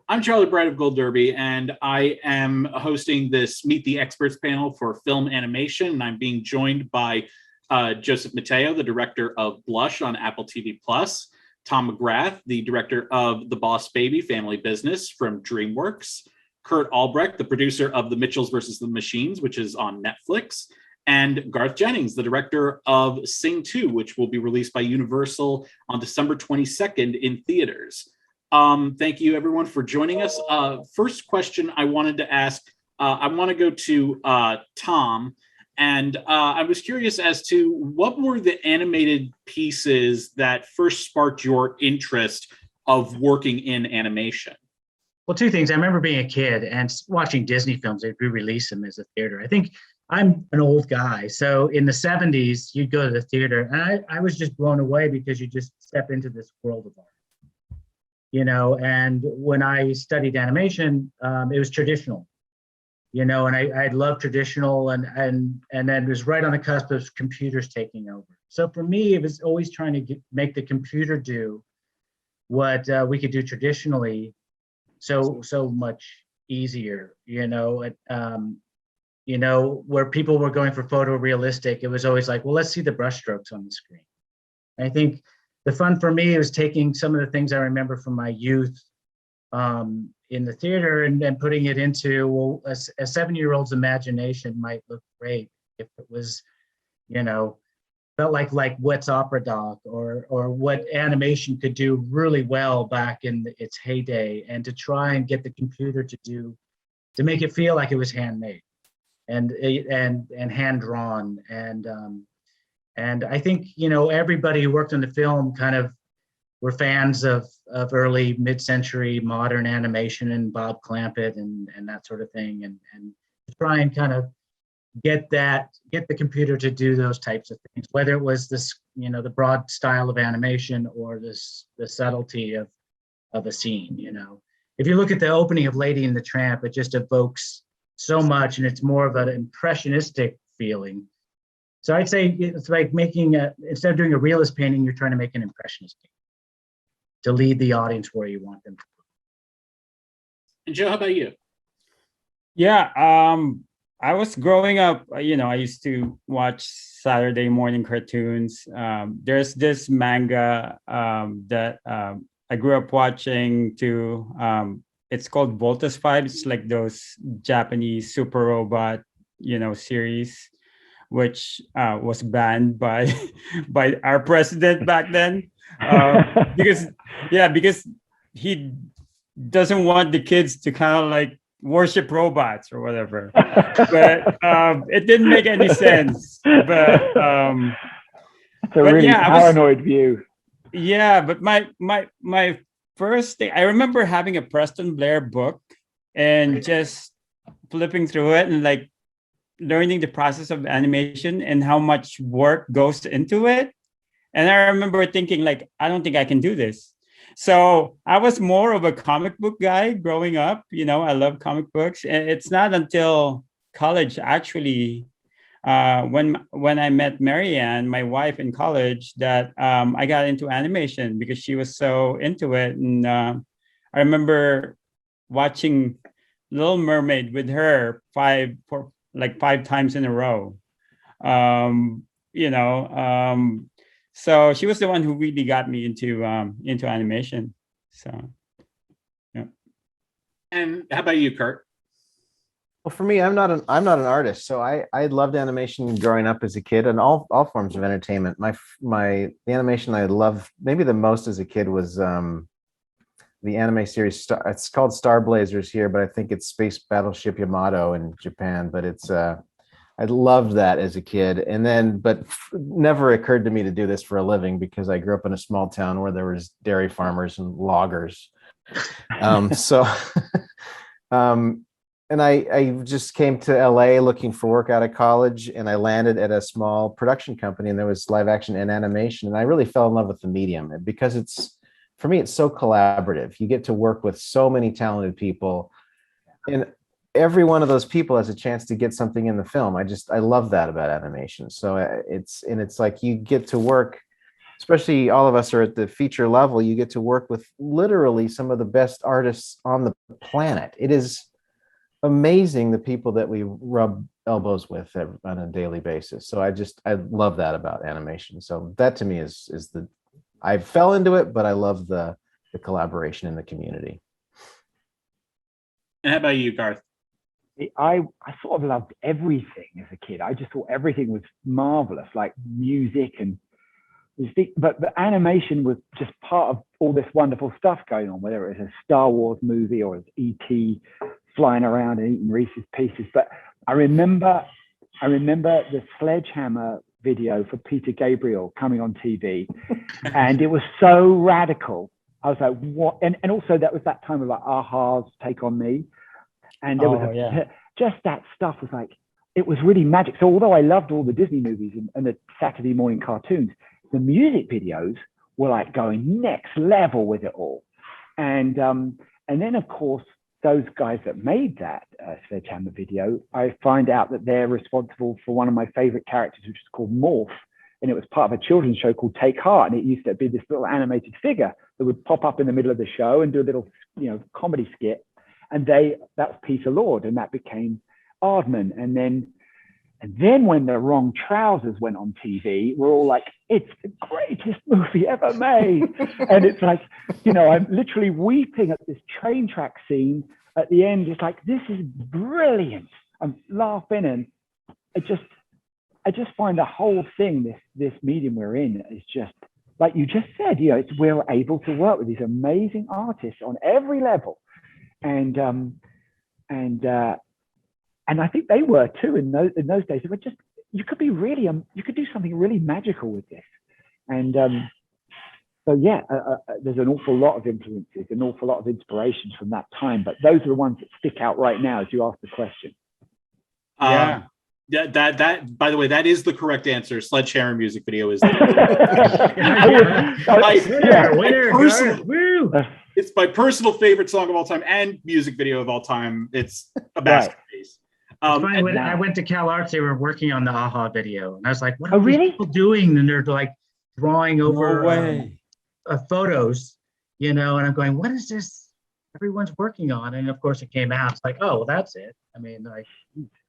I'm Charlie Bright of Gold Derby, and I am hosting this Meet the Experts panel for film animation. And I'm being joined by Joseph Mateo, the director of Blush on Apple TV Plus, Tom McGrath, the director of The Boss Baby Family Business from DreamWorks, Kurt Albrecht, the producer of The Mitchells versus the Machines, which is on Netflix, and Garth Jennings, the director of Sing 2, which will be released by Universal on December 22nd in theaters. Thank you, everyone, for joining us. First question I wanted to ask, I want to go to Tom, and I was curious as to what were the animated pieces that first sparked your interest of working in animation? Well, two things. I remember being a kid and watching Disney films. They'd re-release them as a theater. I think I'm an old guy. So in the 70s, you'd go to the theater, and I was just blown away because you just step into this world of art. You know, and when I studied animation, it was traditional, you know, and I loved traditional and then it was right on the cusp of computers taking over. So for me, it was always trying to make the computer do what we could do traditionally so much easier, you know, where people were going for photorealistic, it was always like, well, let's see the brushstrokes on the screen. And I think the fun for me was taking some of the things I remember from my youth in the theater and then putting it into, well, a 7-year-old's imagination might look great if it was, you know, felt like Wet's Opera Doc or what animation could do really well back in its heyday, and to try and get the computer to make it feel like it was handmade and hand drawn. And I think, you know, everybody who worked on the film kind of were fans of early mid-century modern animation and Bob Clampett and that sort of thing. And try and kind of get the computer to do those types of things, whether it was this, you know, the broad style of animation or the subtlety of a scene, you know. If you look at the opening of Lady and the Tramp, it just evokes so much, and it's more of an impressionistic feeling. So I'd say it's like instead of doing a realist painting, you're trying to make an impressionist painting to lead the audience where you want them to go. And Joe, how about you? Yeah, I was growing up, you know, I used to watch Saturday morning cartoons. There's this manga that I grew up watching too. It's called Voltus 5. It's like those Japanese super robot, you know, series, which was banned by our president back then, because he doesn't want the kids to kind of like worship robots or whatever. But it didn't make any sense. But it's a really paranoid view. Yeah, but my first thing, I remember having a Preston Blair book and just flipping through it and like learning the process of animation and how much work goes into it. And I remember thinking like, I don't think I can do this. So I was more of a comic book guy growing up. You know, I love comic books. And it's not until college, actually, when I met Marianne, my wife in college, that I got into animation because she was so into it. And I remember watching Little Mermaid with her five times in a row. So she was the one who really got me into animation. So, yeah. And how about you, Kurt? Well, for me, I'm not an artist, so I loved animation growing up as a kid, and all forms of entertainment. The animation I loved maybe the most as a kid was the anime series. It's called Star Blazers here, but I think it's Space Battleship Yamato in Japan. But it's I loved that as a kid, and then but never occurred to me to do this for a living because I grew up in a small town where there was dairy farmers and loggers. And I just came to LA looking for work out of college, and I landed at a small production company, and there was live action and animation. And I really fell in love with the medium because for me, it's so collaborative. You get to work with so many talented people, and every one of those people has a chance to get something in the film. I love that about animation. So it's like you get to work especially all of us are at the feature level, you get to work with literally some of the best artists on the planet. It is amazing the people that we rub elbows with on a daily basis. So I love that about animation. So that to me is I fell into it, but I love the collaboration in the community. And how about you, Garth? I sort of loved everything as a kid. I just thought everything was marvelous, like music and but the animation was just part of all this wonderful stuff going on, whether it was a Star Wars movie or it was E.T. flying around and eating Reese's Pieces. But I remember the Sledgehammer video for Peter Gabriel coming on TV, and it was so radical. I was like, what? And also that was that time of like Aha's Take on Me. And there was just that stuff was like, it was really magic. So although I loved all the Disney movies and the Saturday morning cartoons, the music videos were like going next level with it all. And then of course, those guys that made that Sledgehammer video, I find out that they're responsible for one of my favorite characters, which is called Morph. And it was part of a children's show called Take Heart. And it used to be this little animated figure that would pop up in the middle of the show and do a little, comedy skit. And that was Peter Lord, and that became Aardman. And then when The Wrong Trousers went on TV, we're all like, it's the greatest movie ever made. And it's like, I'm literally weeping at this train track scene at the end. It's like, this is brilliant. I'm laughing, and I just find the whole thing, this medium we're in, is just, like you just said, we're able to work with these amazing artists on every level. And I think they were too in those days. It was just, you could be really you could do something really magical with this. And there's an awful lot of influences, an awful lot of inspirations from that time. But those are the ones that stick out right now as you ask the question. That by the way, that is the correct answer. Sledgehammer music video is. It's my personal favorite song of all time and music video of all time. It's a masterpiece. When I went to Cal Arts, they were working on the Aha video, and I was like, "What are these people doing?" And they're like drawing over photos, And I'm going, "What is this? Everyone's working on." And of course, it came out. It's like, "Oh, well, that's it." I mean, like,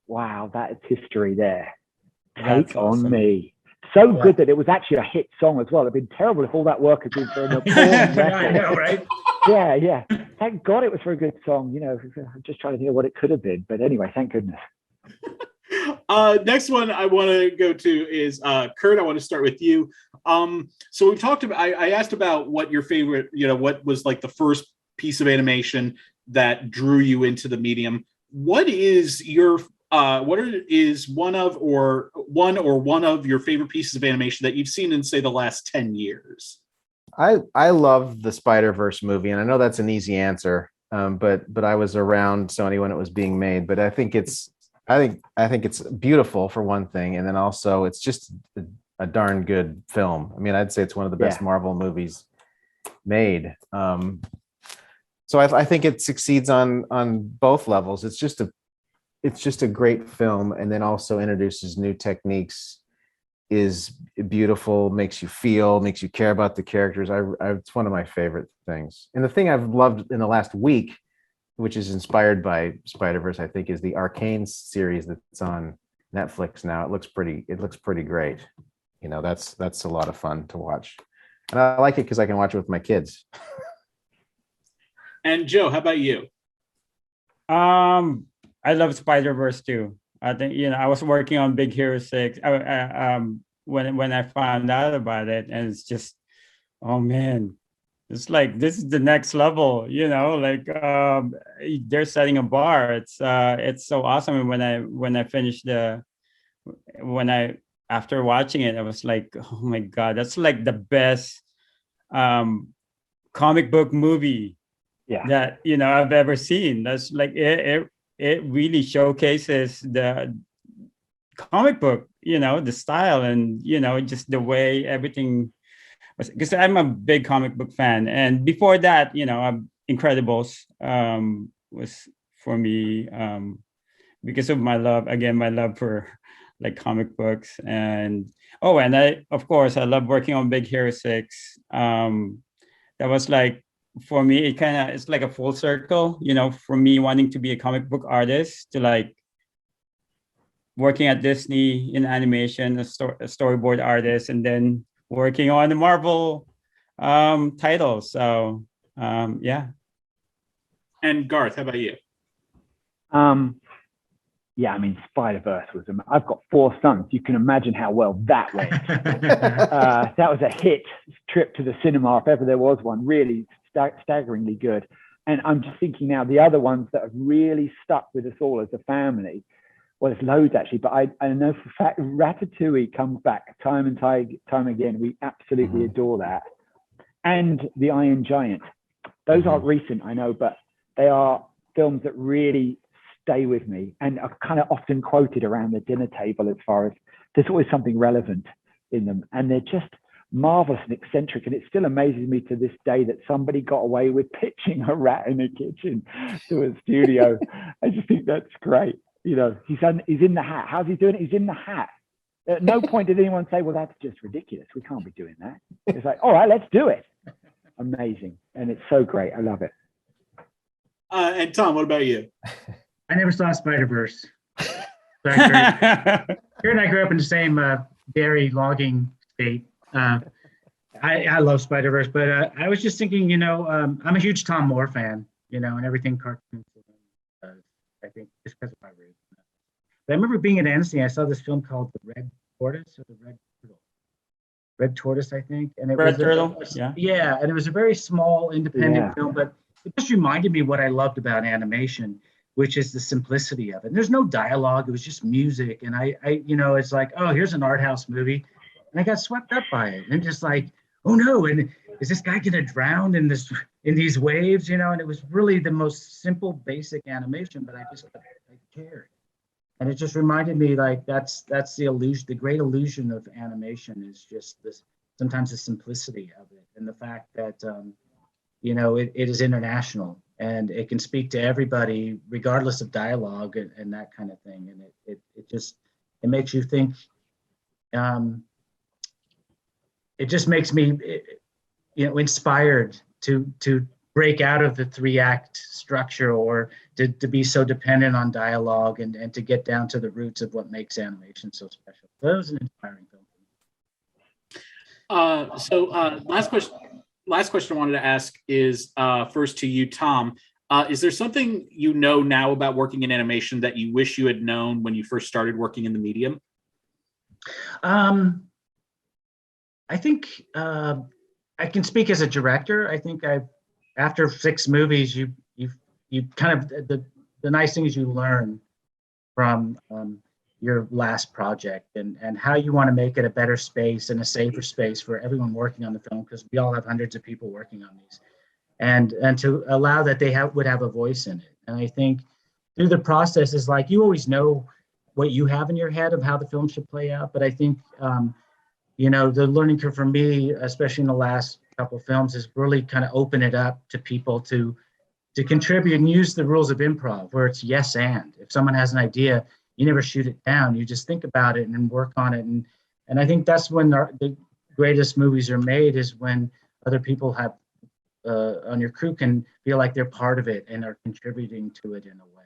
wow, that is history there. Take on me. So good that it was actually a hit song as well. It'd been terrible if all that work had been for an appalling record. I know, right? Yeah. Thank God it was for a good song. I'm just trying to think of what it could have been. But anyway, thank goodness. Next one I want to go to is Kurt. I want to start with you. So we've talked about. I asked about what your favorite. What was like the first piece of animation that drew you into the medium. What is your one of your favorite pieces of animation that you've seen in, say, the last 10 years? I love the Spider-Verse movie, and I know that's an easy answer, but I was around Sony when it was being made. But I think it's beautiful for one thing, and then also it's just a darn good film. I mean, I'd say it's one of the best Marvel movies made. So I think it succeeds on both levels. It's just a great film, and then also introduces new techniques, is beautiful, makes you care about the characters. It's one of my favorite things. And the thing I've loved in the last week, which is inspired by Spider-Verse, I think, is the Arcane series that's on Netflix now. It looks pretty great. That's a lot of fun to watch. And I like it because I can watch it with my kids. And Joe, how about you? I love Spider-Verse too. I think, I was working on Big Hero 6 when I found out about it, and it's just, oh man, it's like, this is the next level, they're setting a bar. It's so awesome. And when I finished after watching it, I was like, oh my God, that's like the best comic book movie that, I've ever seen. That's like, it really showcases the comic book, the style and, just the way everything was, because I'm a big comic book fan. And before that, Incredibles was for me, because of my love for like comic books. And and I love working on Big Hero 6. That was like, for me, it's like a full circle, for me wanting to be a comic book artist to like working at Disney in animation, a storyboard artist, and then working on the Marvel titles. So yeah. And Garth, how about you? Yeah, I mean, Spider-Verse was, I've got 4 sons. You can imagine how well that went. That was a hit trip to the cinema, if ever there was one, really staggeringly good. And I'm just thinking now, the other ones that have really stuck with us all as a family, well, there's loads actually, but I know for a fact Ratatouille comes back time and time again. We absolutely adore that. And The Iron Giant. Those aren't recent, I know, but they are films that really stay with me and are kind of often quoted around the dinner table, as far as there's always something relevant in them. And they're just marvelous and eccentric. And it still amazes me to this day that somebody got away with pitching a rat in a kitchen to a studio. I just think that's great. He's in the hat. How's he doing it? He's in the hat. At no point did anyone say, well, that's just ridiculous. We can't be doing that. It's like, all right, let's do it. Amazing. And it's so great. I love it. And Tom, what about you? I never saw Spider-Verse. Kurt and I grew up in the same dairy logging state. I love Spider-Verse, but I was just thinking, I'm a huge Tom Moore fan, and everything cartoons. I think just because of my roots. But I remember being at Annecy, I saw this film called The Red Tortoise or The Red Turtle. Red Tortoise, I think. And it Red was Turtle, yeah, and it was a very small independent film, but it just reminded me what I loved about animation, which is the simplicity of it. And there's no dialogue, it was just music. And I it's like, oh, here's an art house movie. And I got swept up by it. And just like, oh no, and is this guy gonna drown in these waves? And it was really the most simple, basic animation, but I cared. And it just reminded me, like, that's the illusion, the great illusion of animation is just this, sometimes the simplicity of it and the fact that it is international and it can speak to everybody regardless of dialogue and that kind of thing. And it makes you think. It just makes me inspired to break out of the 3-act structure or to be so dependent on dialogue and to get down to the roots of what makes animation so special. So that was an inspiring film. Last question I wanted to ask is first to you, Tom. Is there something you know now about working in animation that you wish you had known when you first started working in the medium? I think I can speak as a director. I think after 6 movies, you kind of, the nice thing is you learn from your last project and how you want to make it a better space and a safer space for everyone working on the film, because we all have hundreds of people working on these, and to allow that they would have a voice in it. And I think through the process is like, you always know what you have in your head of how the film should play out, but I think the learning curve for me, especially in the last couple of films, is really kind of open it up to people to contribute and use the rules of improv, where it's yes and. If someone has an idea, you never shoot it down. You just think about it and work on it. And I think that's when the greatest movies are made, is when other people have on your crew can feel like they're part of it and are contributing to it in a way.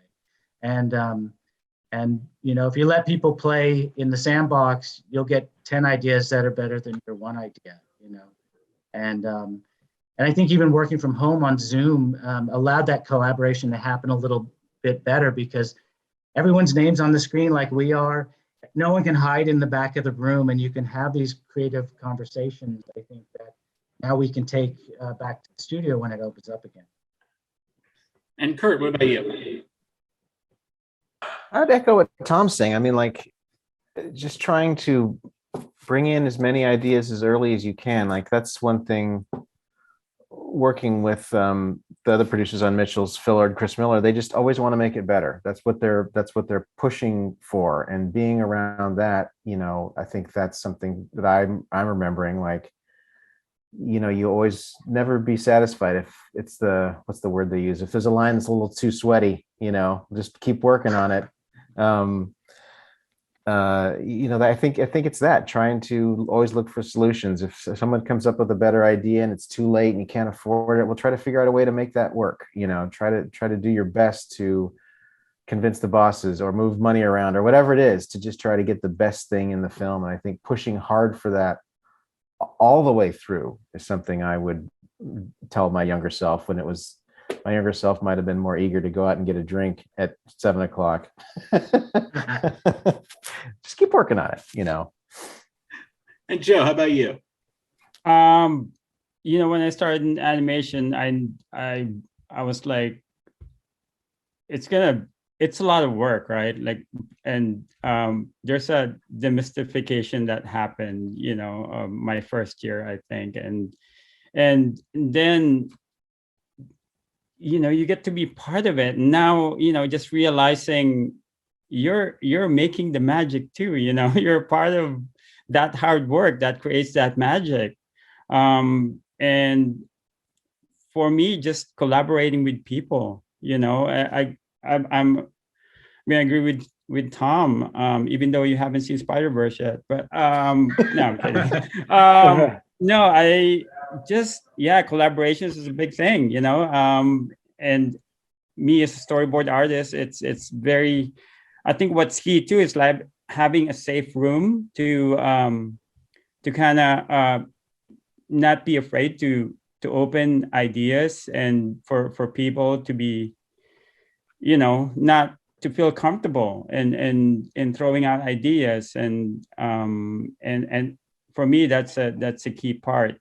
And if you let people play in the sandbox, you'll get 10 ideas that are better than your one idea, And I think even working from home on Zoom allowed that collaboration to happen a little bit better, because everyone's name's on the screen like we are. No one can hide in the back of the room, and you can have these creative conversations. I think that now we can take back to the studio when it opens up again. And Kurt, what about you? I'd echo what Tom's saying. I mean, like, just trying to bring in as many ideas as early as you can. Like, that's one thing. Working with the other producers on Mitchell's, Phil Lord, Chris Miller, they just always want to make it better. That's what they're pushing for. And being around that, I think that's something that I'm remembering. Like, you always never be satisfied if it's what's the word they use? If there's a line that's a little too sweaty, just keep working on it. I think it's that, trying to always look for solutions. If someone comes up with a better idea and it's too late and you can't afford it, we'll try to figure out a way to make that work. Try to do your best to convince the bosses or move money around or whatever it is to just try to get the best thing in the film. And I think pushing hard for that all the way through is something I would tell my younger self. My younger self might have been more eager to go out and get a drink at 7:00. Just keep working on it. And Joe, how about you? When I started in animation, I was like, it's a lot of work, right? Like, and there's a demystification that happened, my first year, I think, and then you get to be part of it. Now, just realizing you're making the magic too. You're part of that hard work that creates that magic. And for me, just collaborating with people, I agree with Tom, even though you haven't seen Spider-Verse yet, but no, I'm kidding. No, collaborations is a big thing, and me as a storyboard artist, it's very, I think what's key too is like having a safe room to kind of not be afraid to open ideas and for people to be, not to feel comfortable in throwing out ideas and for me that's a key part.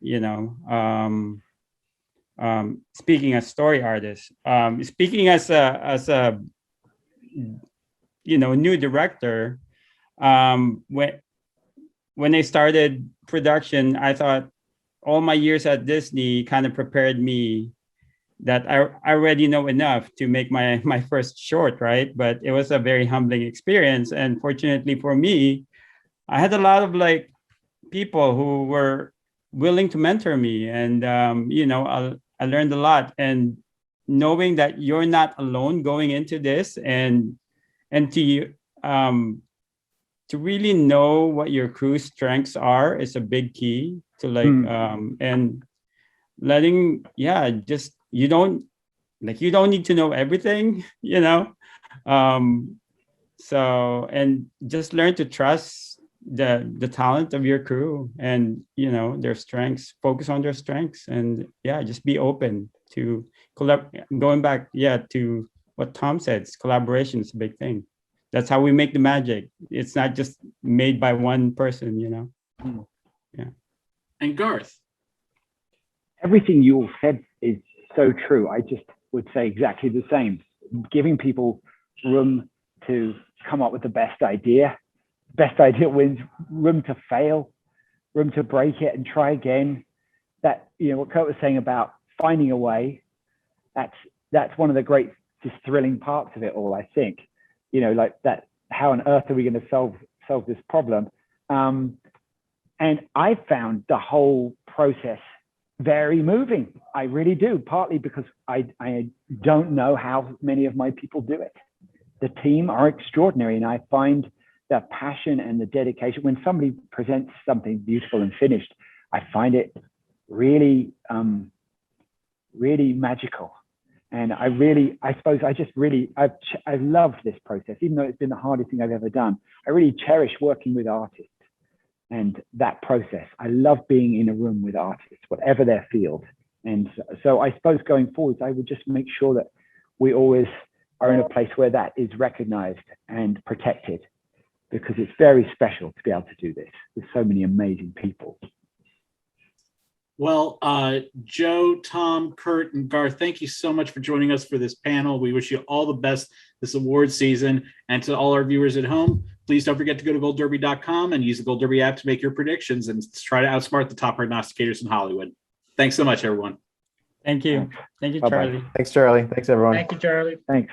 Speaking as story artist, speaking as a new director, when I started production, I thought all my years at Disney kind of prepared me that I already know enough to make my first short, right? But it was a very humbling experience, and fortunately for me, I had a lot of like people who were willing to mentor me, and I learned a lot. And knowing that you're not alone going into this, and to really know what your crew's strengths are is a big key to like and letting just you don't need to know everything, so and just learn to trust the talent of your crew and their strengths, focus on their strengths, and just be open to going back to what Tom said, collaboration is a big thing. That's how we make the magic. It's not just made by one person, And Garth? Everything you all said is so true. I just would say exactly the same. Giving people room to come up with the best idea. Best idea wins. Room to fail, room to break it and try again. That, what Kurt was saying about finding a way, that's one of the great, just thrilling parts of it all, I think. Like that, how on earth are we going to solve this problem? And I found the whole process very moving. I really do, partly because I don't know how many of my people do it. The team are extraordinary, and I find the passion and the dedication. When somebody presents something beautiful and finished, I find it really, really magical. And I love this process, even though it's been the hardest thing I've ever done. I really cherish working with artists and that process. I love being in a room with artists, whatever their field. And so I suppose going forward, I would just make sure that we always are in a place where that is recognized and protected, because it's very special to be able to do this with so many amazing people. Well, Joe, Tom, Kurt, and Garth, thank you so much for joining us for this panel. We wish you all the best this award season. And to all our viewers at home, please don't forget to go to goldderby.com and use the Gold Derby app to make your predictions and try to outsmart the top prognosticators in Hollywood. Thanks so much, everyone. Thank you. Thank you, Bye-bye. Charlie. Thanks, Charlie. Thanks, everyone. Thank you, Charlie. Thanks.